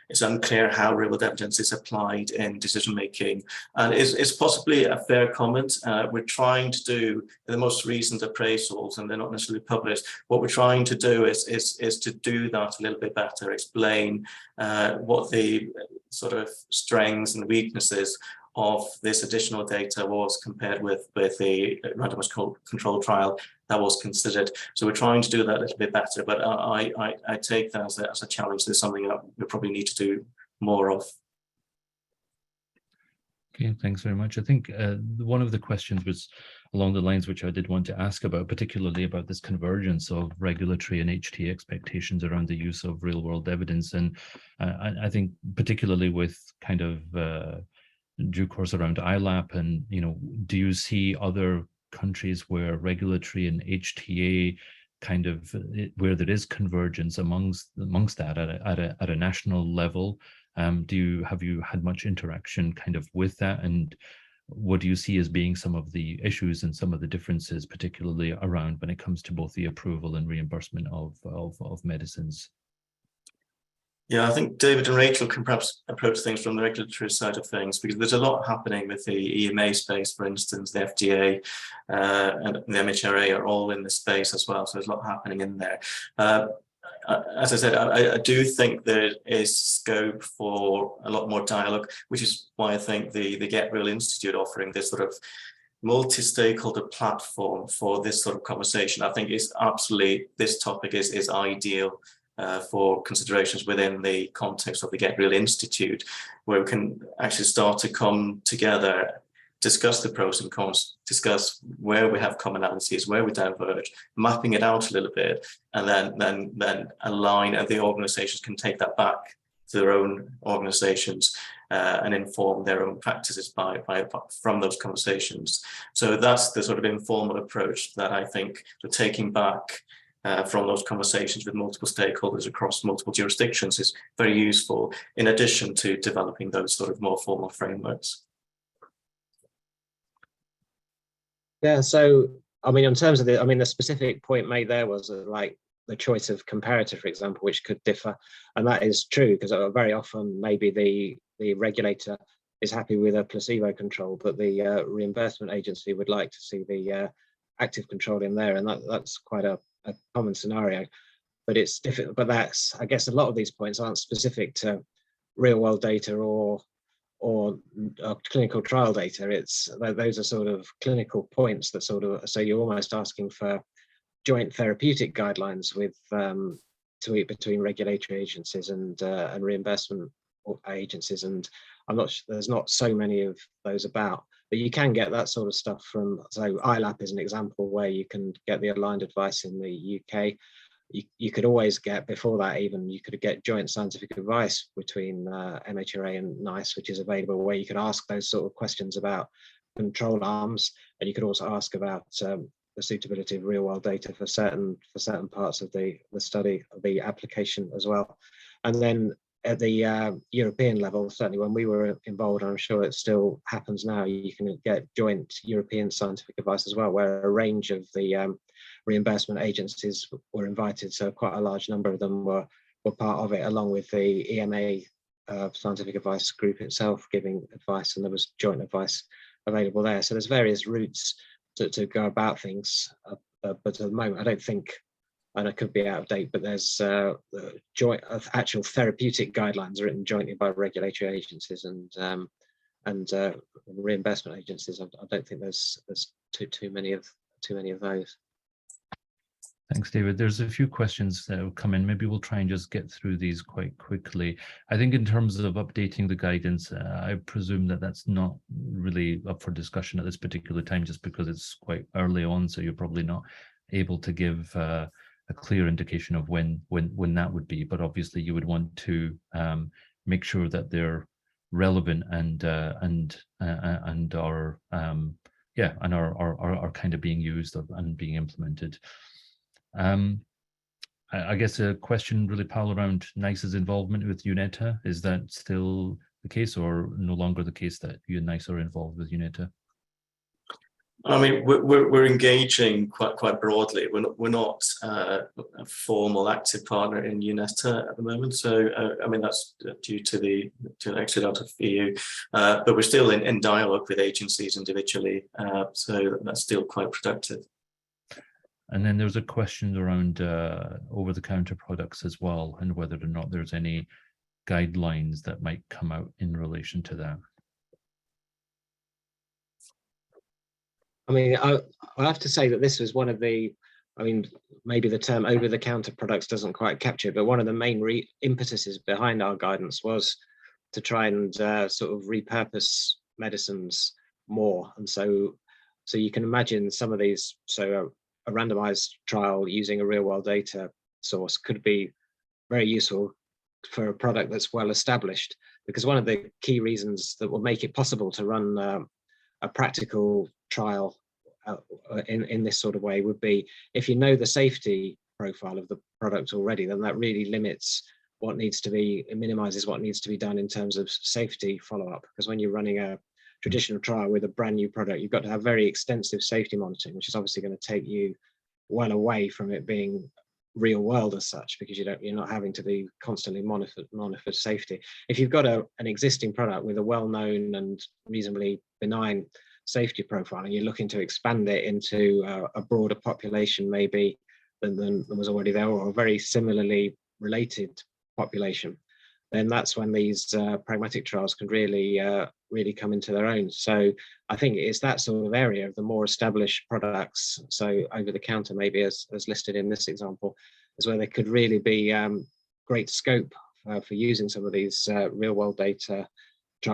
it's unclear how real-world evidence is applied in decision-making. And it's possibly a fair comment. We're trying to do the most recent appraisals, and they're not necessarily published. What we're trying to do is to do that a little bit better, explain what the sort of strengths and weaknesses of this additional data was compared with the randomized control trial that was considered. So we're trying to do that a little bit better, but I take that as a challenge. There's something that we probably need to do more of. Okay, thanks very much. I think one of the questions was along the lines which I did want to ask about, particularly about this convergence of regulatory and HTA expectations around the use of real-world evidence. And I think particularly with kind of due course around ILAP, and do you see other countries where regulatory and HTA kind of where there is convergence amongst that at a national level? Have you had much interaction kind of with that, and what do you see as being some of the issues and some of the differences, particularly around when it comes to both the approval and reimbursement of medicines? Yeah, I think David and Rachael can perhaps approach things from the regulatory side of things, because there's a lot happening with the EMA space, for instance. The FDA and the MHRA are all in this space as well, so there's a lot happening in there. As I said, I do think there is scope for a lot more dialogue, which is why I think the GetReal Institute offering this sort of multi-stakeholder platform for this sort of conversation, I think is absolutely, this topic is ideal for considerations within the context of the GetReal Institute, where we can actually start to come together, discuss the pros and cons, discuss where we have commonalities, where we diverge, mapping it out a little bit, and then align, and the organizations can take that back to their own organizations and inform their own practices from those conversations. So that's the sort of informal approach that I think we're taking back from those conversations with multiple stakeholders across multiple jurisdictions is very useful, in addition to developing those sort of more formal frameworks. Yeah, so I mean, in terms of the specific point made there was like the choice of comparator, for example, which could differ, and that is true, because very often maybe the regulator is happy with a placebo control, but the reimbursement agency would like to see the active control in there, and that's quite a common scenario. But it's difficult. But that's, I guess, a lot of these points aren't specific to real world data or clinical trial data. Those are sort of clinical points that sort of, so you're almost asking for joint therapeutic guidelines with between regulatory agencies and reimbursement agencies, and I'm not sure, there's not so many of those about, but you can get that sort of stuff from, so ILAP is an example where you can get the aligned advice in the UK. You could always get, before that even, you could get joint scientific advice between MHRA and NICE, which is available, where you could ask those sort of questions about control arms, and you could also ask about the suitability of real world data for certain parts of the study, of the application as well. And then at the European level, certainly when we were involved, and I'm sure it still happens now, you can get joint European scientific advice as well, where a range of the reimbursement agencies were invited. So quite a large number of them were part of it, along with the EMA scientific advice group itself giving advice, and there was joint advice available there. So there's various routes to go about things, but at the moment, I don't think, and it could be out of date, but there's joint actual therapeutic guidelines written jointly by regulatory agencies and reimbursement agencies. I don't think there's too many of those. Thanks, David. There's a few questions that have come in. Maybe we'll try and just get through these quite quickly. I think in terms of updating the guidance, I presume that that's not really up for discussion at this particular time, just because it's quite early on. So you're probably not able to give a clear indication of when that would be. But obviously, you would want to make sure that they're relevant and are kind of being used and being implemented. I guess a question really, Pal, around NICE's involvement with UNETA. Is that still the case, or no longer the case that you and NICE are involved with UNETA? I mean, we're engaging quite broadly. We're not a formal active partner in UNETA at the moment. So I mean, that's due to the exit out of EU. But we're still in dialogue with agencies individually. So that's still quite productive. And then there's a question around over-the-counter products as well, and whether or not there's any guidelines that might come out in relation to that. I mean, I have to say that this was one of the, I mean, maybe the term over-the-counter products doesn't quite capture it, but one of the main impetuses behind our guidance was to try and sort of repurpose medicines more. And so you can imagine some of these, so a randomized trial using a real-world data source could be very useful for a product that's well established, because one of the key reasons that will make it possible to run a practical trial in this sort of way would be if you know the safety profile of the product already, then that really limits what needs to be, it minimizes what needs to be done in terms of safety follow-up. Because when you're running a traditional trial with a brand new product, you've got to have very extensive safety monitoring, which is obviously going to take you well away from it being real world as such, because you're not having to be constantly monitor safety. If you've got an existing product with a well-known and reasonably benign safety profile, and you're looking to expand it into a broader population maybe than was already there, or a very similarly related population, then that's when these pragmatic trials can really come into their own. So I think it's that sort of area of the more established products, so over the counter maybe as listed in this example, is where there could really be great scope for using some of these real world data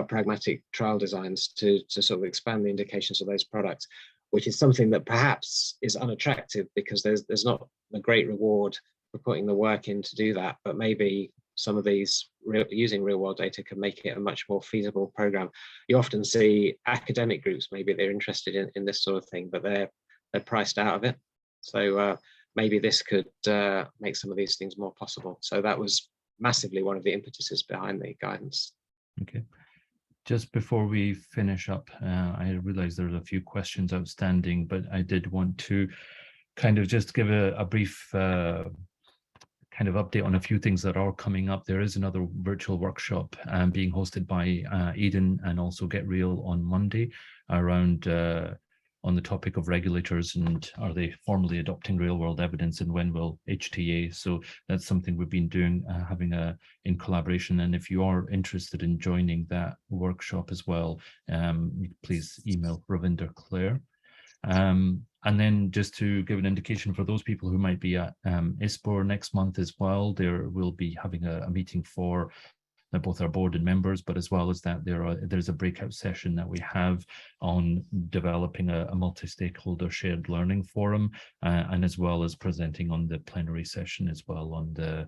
pragmatic trial designs to sort of expand the indications of those products, which is something that perhaps is unattractive because there's not a great reward for putting the work in to do that. But maybe some of these using real world data can make it a much more feasible program. You often see academic groups, maybe they're interested in this sort of thing, but they're priced out of it. So maybe this could make some of these things more possible. So that was massively one of the impetuses behind the guidance. Okay. Just before we finish up, I realize there's a few questions outstanding, but I did want to kind of just give a brief kind of update on a few things that are coming up. There is another virtual workshop being hosted by Eden and also GetReal on Monday around on the topic of regulators and are they formally adopting real world evidence and when will HTA. So that's something we've been doing, having in collaboration. And if you are interested in joining that workshop as well, please email Ravinder Clare. And then just to give an indication for those people who might be at ISPOR next month as well, there will be having a meeting for both our board and members, but as well as that, there's a breakout session that we have on developing a multi-stakeholder shared learning forum, and as well as presenting on the plenary session as well on the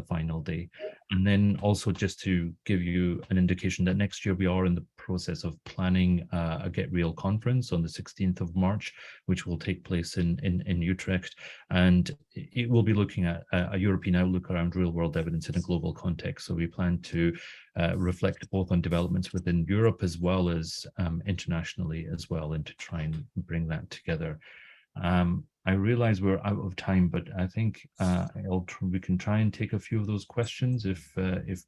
final day. And then also just to give you an indication that next year we are in the process of planning a GetReal conference on the 16th of March, which will take place in Utrecht, and it will be looking at a European outlook around real world evidence in a global context. So we plan to reflect both on developments within Europe as well as internationally as well, and to try and bring that together. I realize we're out of time, but I think we can try and take a few of those questions if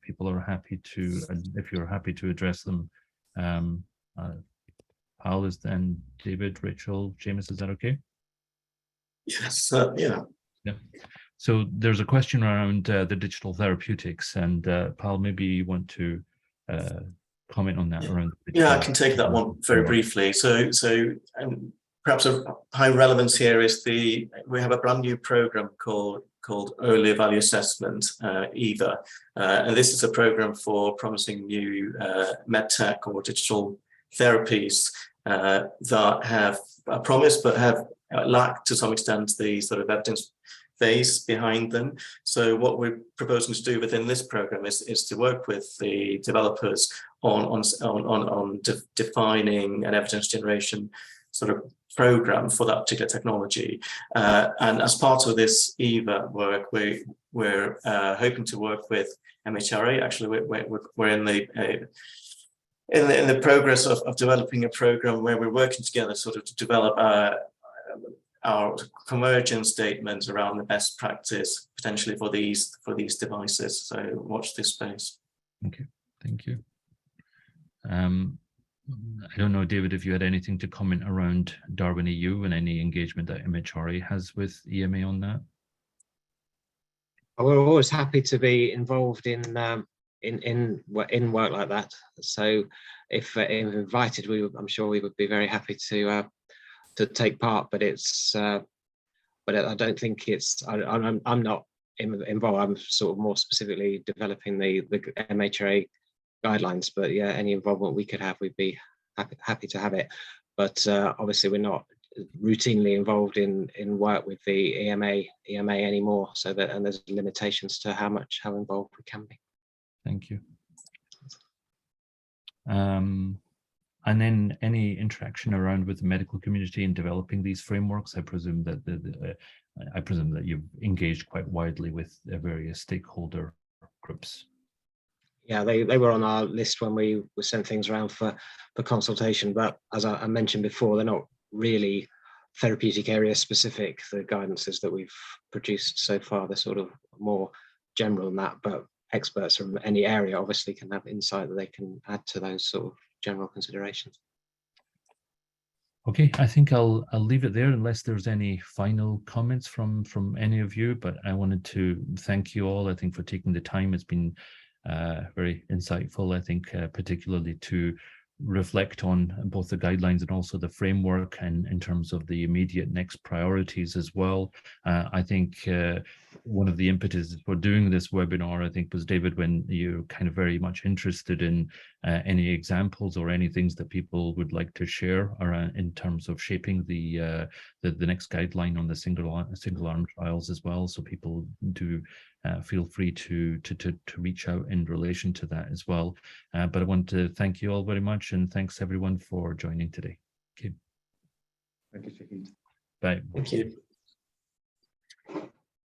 people are happy to, if you're happy to address them. Pal is then David, Rachael, Seamus, is that okay? Yes, yeah. Yeah. So there's a question around the digital therapeutics, and Pal, maybe you want to comment on that. Yeah, I can take that one very briefly. So perhaps of high relevance here is we have a brand new program called Early Value Assessment, EVA, and this is a program for promising new medtech or digital therapies that have a promise but have lacked to some extent the sort of evidence base behind them. So what we're proposing to do within this program is to work with the developers on defining an evidence generation sort of program for that particular technology. And as part of this EVA work, we're hoping to work with MHRA. Actually, we're in the progress of developing a program where we're working together sort of to develop our convergence statements around the best practice potentially for these devices. So watch this space. Okay, thank you. I don't know, David, if you had anything to comment around Darwin EU and any engagement that MHRA has with EMA on that. We're always happy to be involved in work like that. So if invited, I'm sure we would be very happy to take part. But I don't think it's. I'm not involved. I'm sort of more specifically developing the MHRA guidelines. But yeah, any involvement we could have, we'd be happy to have it. But obviously, we're not routinely involved in work with the EMA anymore. So and there's limitations to how involved we can be. Thank you. And then any interaction around with the medical community in developing these frameworks? I presume that you've engaged quite widely with various stakeholder groups. Yeah, they were on our list when we sent things around for consultation. But as I mentioned before, they're not really therapeutic area specific. The guidances that we've produced so far, they're sort of more general than that. But experts from any area obviously can have insight that they can add to those sort of general considerations. Okay, I think I'll leave it there unless there's any final comments from any of you. But I wanted to thank you all, I think, for taking the time. It's been very insightful, I think, particularly to reflect on both the guidelines and also the framework, and in terms of the immediate next priorities as well. I think one of the impetuses for doing this webinar, I think, was, David, when you're kind of very much interested in any examples or any things that people would like to share around in terms of shaping the next guideline on the single arm trials as well. So people do feel free to reach out in relation to that as well. But I want to thank you all very much, and thanks everyone for joining today. Okay. Thank you, Shahid. Bye. Thank you.